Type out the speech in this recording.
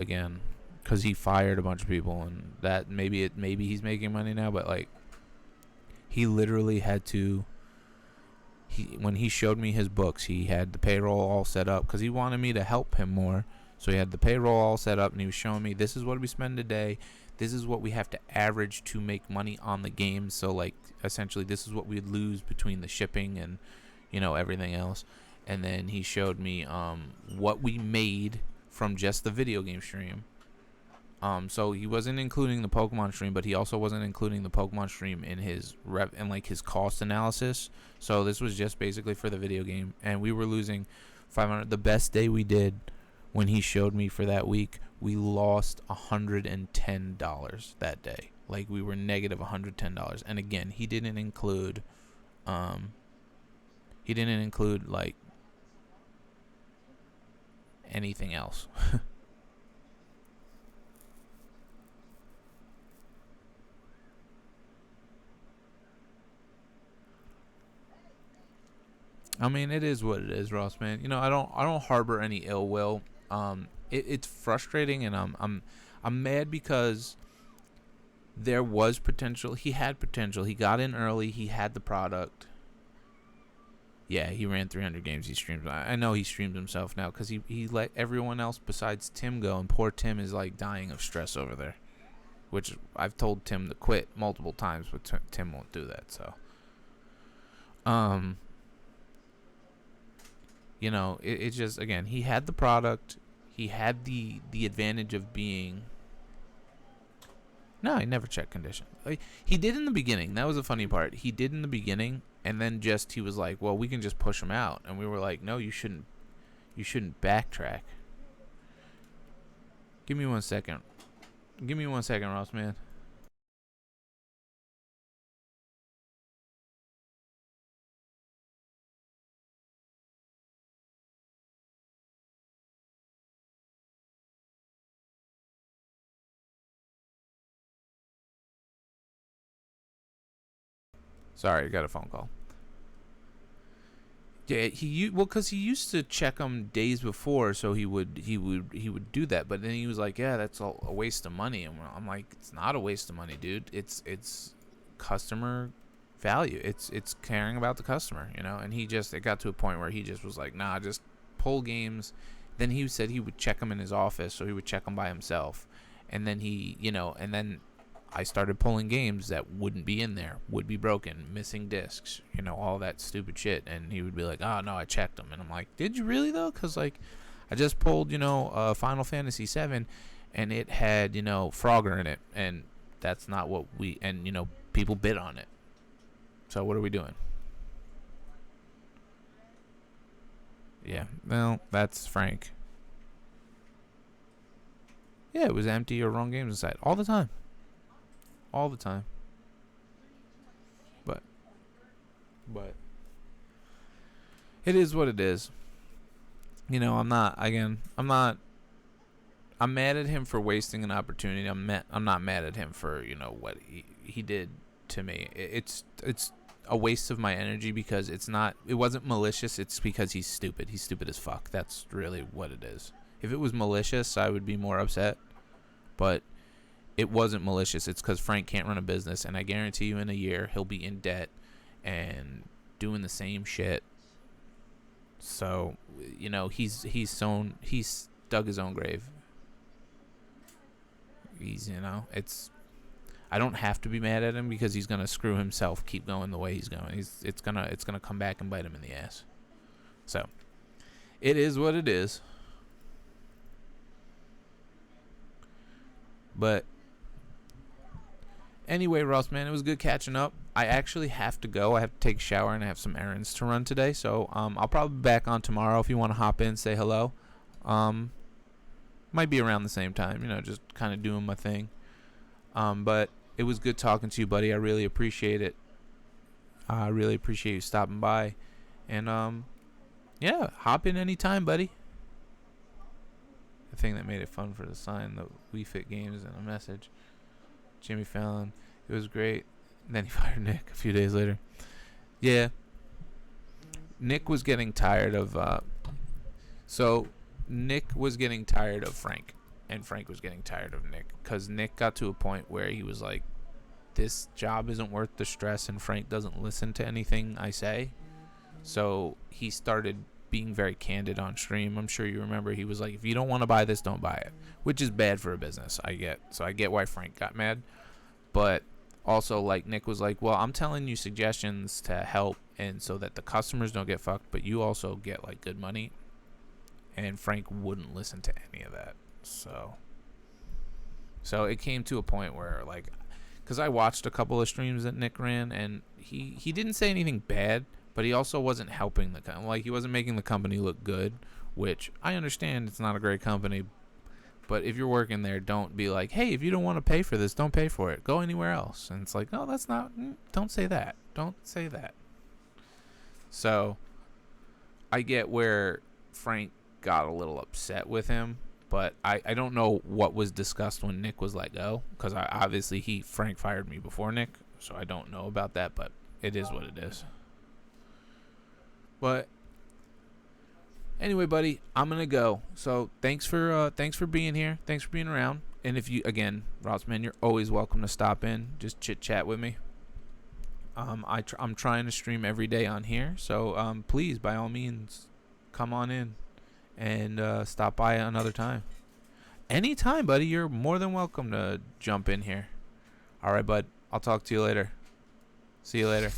again because he fired a bunch of people, and that maybe he's making money now, but like he literally had to. When he showed me his books, he had the payroll all set up because he wanted me to help him more. So he had the payroll all set up, and he was showing me this is what we spend a day. This is what we have to average to make money on the game. So like essentially, this is what we'd lose between the shipping and everything else. And then he showed me what we made from just the video game stream. So he wasn't including the Pokemon stream, but he also wasn't including the Pokemon stream in his his cost analysis. So this was just basically for the video game, and we were losing 500. The best day we did when he showed me for that week, we lost $110 that day. Like we were negative $110, and again, he didn't include like anything else. I mean, it is what it is, Ross, man. I don't harbor any ill will. It's frustrating, and I'm mad because there was potential. He had potential. He got in early. He had the product. Yeah, he ran 300 games. He streamed. I know he streamed himself now because he let everyone else besides Tim go, and poor Tim is like dying of stress over there. Which I've told Tim to quit multiple times, but Tim won't do that. So, um, it's just, again, he had the product. He had the advantage of being. No, he never checked condition. He did in the beginning. That was the funny part. He did in the beginning, and then he was like, "Well, we can just push him out," and we were like, "No, you shouldn't. You shouldn't backtrack." Give me 1 second. Give me 1 second, Ross, man. Sorry, I got a phone call. Yeah, because he used to check them days before, so he would do that. But then he was like, "Yeah, that's all a waste of money." And I'm like, "It's not a waste of money, dude. It's customer value. It's caring about the customer, And it got to a point where he just was like, "Nah, just pull games." Then he said he would check them in his office, so he would check them by himself, and then and then I started pulling games that wouldn't be in there, would be broken, missing discs, all that stupid shit. And he would be like, "Oh no, I checked them." And I'm like, "Did you really though?" Because like, I just pulled, Final Fantasy VII, and it had, Frogger in it, and that's not what people bid on it. So what are we doing? Yeah, well, that's Frank. Yeah, it was empty or wrong games inside all the time, all the time. But but it is what it is. I'm mad at him for wasting an opportunity. I'm not mad at him for what he did to me. It's a waste of my energy because it wasn't malicious. It's because he's stupid. He's stupid as fuck. That's really what it is. If it was malicious, I would be more upset. But it wasn't malicious. It's because Frank can't run a business, and I guarantee you, in a year, he'll be in debt and doing the same shit. So, he's dug his own grave. It's I don't have to be mad at him because he's gonna screw himself, keep going the way he's going. It's gonna come back and bite him in the ass. So, it is what it is. But anyway, Ross, man, it was good catching up. I actually have to go. I have to take a shower and I have some errands to run today. So I'll probably be back on tomorrow if you want to hop in, say hello. Um, might be around the same time, just kind of doing my thing. But it was good talking to you, buddy. I really appreciate it. I really appreciate you stopping by. And yeah, hop in anytime, buddy. The thing that made it fun for the sign, the We Fit Games, and a message. Jimmy Fallon. It was great. And then he fired Nick a few days later. Yeah. Nick was getting tired of. So Nick was getting tired of Frank. and Frank was getting tired of Nick, because Nick got to a point where he was like, this job isn't worth the stress, and Frank doesn't listen to anything I say. So he started being very candid on stream. I'm sure you remember, he was like, if you don't want to buy this, don't buy it, which is bad for a business. I get why Frank got mad. But also, like, Nick was like, well, I'm telling you suggestions to help and so that the customers don't get fucked, but you also get like good money. And Frank wouldn't listen to any of that. So it came to a point where, like, because I watched a couple of streams that Nick ran, and he didn't say anything bad, but he also wasn't helping he wasn't making the company look good, which I understand it's not a great company, but if you're working there, don't be like, hey, if you don't want to pay for this, don't pay for it, go anywhere else. And it's like, no, that's not, don't say that. So I get where Frank got a little upset with him, but I don't know what was discussed when Nick was let go, because Frank fired me before Nick, so I don't know about that, but it is what it is. But anyway, buddy, I'm gonna go. So thanks for being here. Thanks for being around. And if you, again, Rossman, you're always welcome to stop in, just chit chat with me. I'm trying to stream every day on here, so please, by all means, come on in and stop by another time. Anytime, buddy. You're more than welcome to jump in here. All right, bud. I'll talk to you later. See you later.